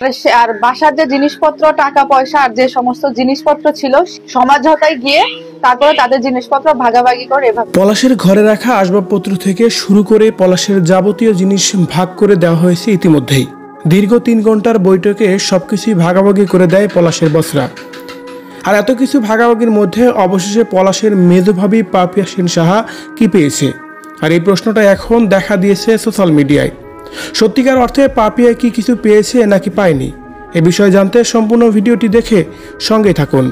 আর বাসার যে জিনিসপত্র, টাকা পয়সা আর যে সমস্ত জিনিসপত্র ছিল সমাজতায় গিয়ে তারপরে তাদের জিনিসপত্র ভাগাভাগি করে এভাবে। পলাশের ঘরে রাখা আসবাবপত্র থেকে শুরু করে পলাশের যাবতীয় জিনিস ভাগ করে দেওয়া হয়েছে ইতিমধ্যেই। দীর্ঘ 3 ঘন্টার বৈঠকে সবকিছুই ভাগাভাগি করে দেয় পলাশের বসরা। আর এত কিছু ভাগাভাগির মধ্যে অবশেষে পলাশের মেজো ভাবি পাপিয়া সেন সাহা কি পেয়েছে? আর এই প্রশ্নটা এখন দেখা দিয়েছে সোশ্যাল মিডিয়ায়। সত্যিকার অর্থে পাপিয়া কি কিছু পেয়েছে নাকি পায়নি? এ বিষয়ে জানতে সম্পূর্ণ ভিডিওটি দেখে সঙ্গে থাকুন।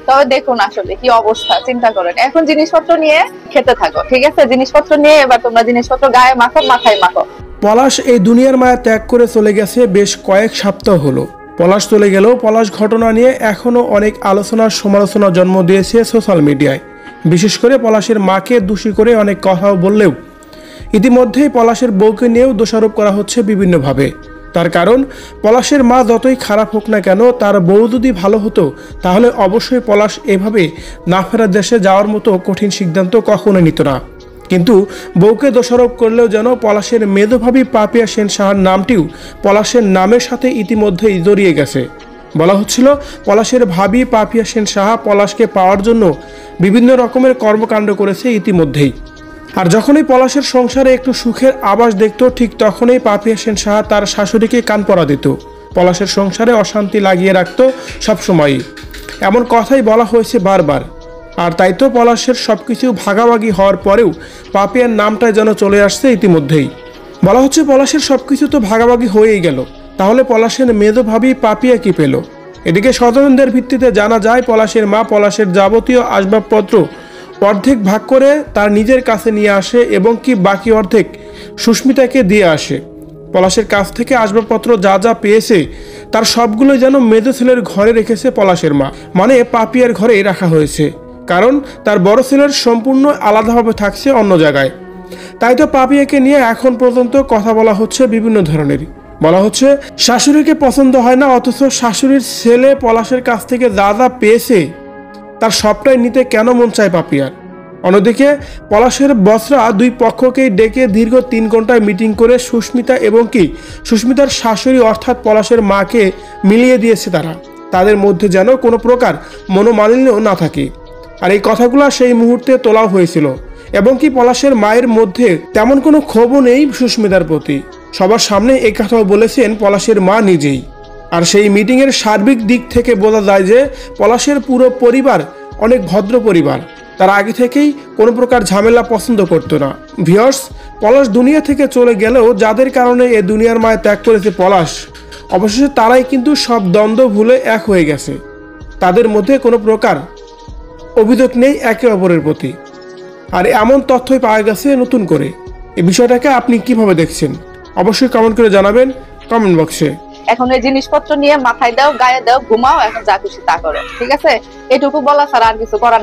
তবে দেখুন আসলে কি অবস্থা, চিন্তা করেন। এখন জিনিসপত্র নিয়ে খেতে থাকো, ঠিক আছে? জিনিসপত্র নিয়ে এবার তোমরা জিনিসপত্র গায়ে মাখো, মাথায় মাখো। পলাশ এই দুনিয়ার মায়া ত্যাগ করে চলে গেছে বেশ কয়েক সপ্তাহ হলো। পলাশ চলে গেলেও পলাশ ঘটনা নিয়ে এখনও অনেক আলোচনার সমালোচনা জন্ম দিয়েছে সোশ্যাল মিডিয়ায়। বিশেষ করে পলাশের মাকে দোষী করে অনেক কথাও বললেও ইতিমধ্যেই পলাশের বউকে নিয়েও দোষারোপ করা হচ্ছে বিভিন্নভাবে। তার কারণ পলাশের মা যতই খারাপ হোক না কেন, তার বউ যদি ভালো হতো তাহলে অবশ্যই পলাশ এভাবে না ফেরার দেশে যাওয়ার মতো কঠিন সিদ্ধান্ত কখনোই নিত না। কিন্তু বউকে দোষারোপ করলেও যেন পলাশের মেধোভাবী পাপিয়া সেন সাহার নামটিও পলাশের নামের সাথে ইতিমধ্যেই জড়িয়ে গেছে। বলা হচ্ছিল পলাশের ভাবি পাপিয়া সেন সাহা পলাশকে পাওয়ার জন্য বিভিন্ন রকমের কর্মকাণ্ড করেছে ইতিমধ্যেই। আর যখনই পলাশের সংসারে একটু সুখের আভাস দেখত, ঠিক তখনই পাপিয়া সেন সাহা তার শাশুড়িকে কান পড়া দিত, পলাশের সংসারে অশান্তি লাগিয়ে রাখত সবসময়ই। এমন কথাই বলা হয়েছে বারবার। আর তাই তো পলাশের সবকিছু ভাগাভাগি হওয়ার পরেও পাপিয়ার নামটাই যেন চলে আসছে ইতিমধ্যেই। বলা হচ্ছে পলাশের সবকিছু তো ভাগাভাগি হয়েই গেল, তাহলে পলাশের মেজো ভাবি পাপিয়া কি পেল? এদিকে স্বজনদের ভিত্তিতে জানা যায় পলাশের মা পলাশের যাবতীয় আসবাবপত্র অর্ধেক ভাগ করে তার নিজের কাছে নিয়ে আসে এবং কি বাকি অর্ধেক সুস্মিতাকে দিয়ে আসে। পলাশের কাছ থেকে আসবাবপত্র যা যা পেয়েছে তার সবগুলোই যেন মেজো ছেলের ঘরে রেখেছে পলাশের মা, মানে পাপিয়ার ঘরে রাখা হয়েছে। কারণ তার বড় ছেলের সম্পূর্ণ আলাদাভাবে থাকছে অন্য জায়গায়। তাই তো পাপিয়াকে নিয়ে এখন পর্যন্ত কথা বলা হচ্ছে বিভিন্ন ধরনের। বলা হচ্ছে শাশুড়িকে পছন্দ হয় না, অথচ শাশুড়ির ছেলে পলাশের কাছ থেকে যা যা পেয়েছে তার সবটাই নিতে কেন মন চায় পাপিয়ার। অন্যদিকে পলাশের বসরা দুই পক্ষকেই ডেকে দীর্ঘ 3 ঘন্টায় মিটিং করে সুস্মিতা এবং কি সুস্মিতার শাশুড়ি অর্থাৎ পলাশের মাকে মিলিয়ে দিয়েছে তারা। তাদের মধ্যে যেন কোনো প্রকার মনোমালিন্য না থাকে। আর এই কথাগুলো সেই মুহূর্তে তোলাও হয়েছিল এবং কি পলাশের মায়ের মধ্যে তেমন কোনো ক্ষোভও নেই সুস্মিতার প্রতি। সবার সামনে এই কথাও বলেছেন পলাশের মা নিজেই। আর সেই মিটিংয়ের সার্বিক দিক থেকে বোঝা যায় যে পলাশের পুরো পরিবার অনেক ভদ্র পরিবার। তারা আগে থেকেই কোনো প্রকার ঝামেলা পছন্দ করতো না। ভিউয়ার্স, পলাশ দুনিয়া থেকে চলে গেলেও যাদের কারণে এ দুনিয়ার মায়া ত্যাগ করেছে পলাশ, অবশেষে তারাই কিন্তু সব দ্বন্দ্ব ভুলে এক হয়ে গেছে। তাদের মধ্যে কোনো প্রকার অভিযোগ নেই একে অপরের প্রতি। আর এমন তথ্যই পাওয়া গেছে নতুন করে। এই বিষয়টাকে আপনি কিভাবে দেখছেন অবশ্যই কমেন্ট করে জানাবেন কমেন্ট বক্সে। এখন এই জিনিসপত্র নিয়ে মাথায় দাও, গায়ে দাও, ঘুমাও, এখন যা খুশি তা করো, ঠিক আছে? এটুকু বলা ছাড়া আর কিছু করার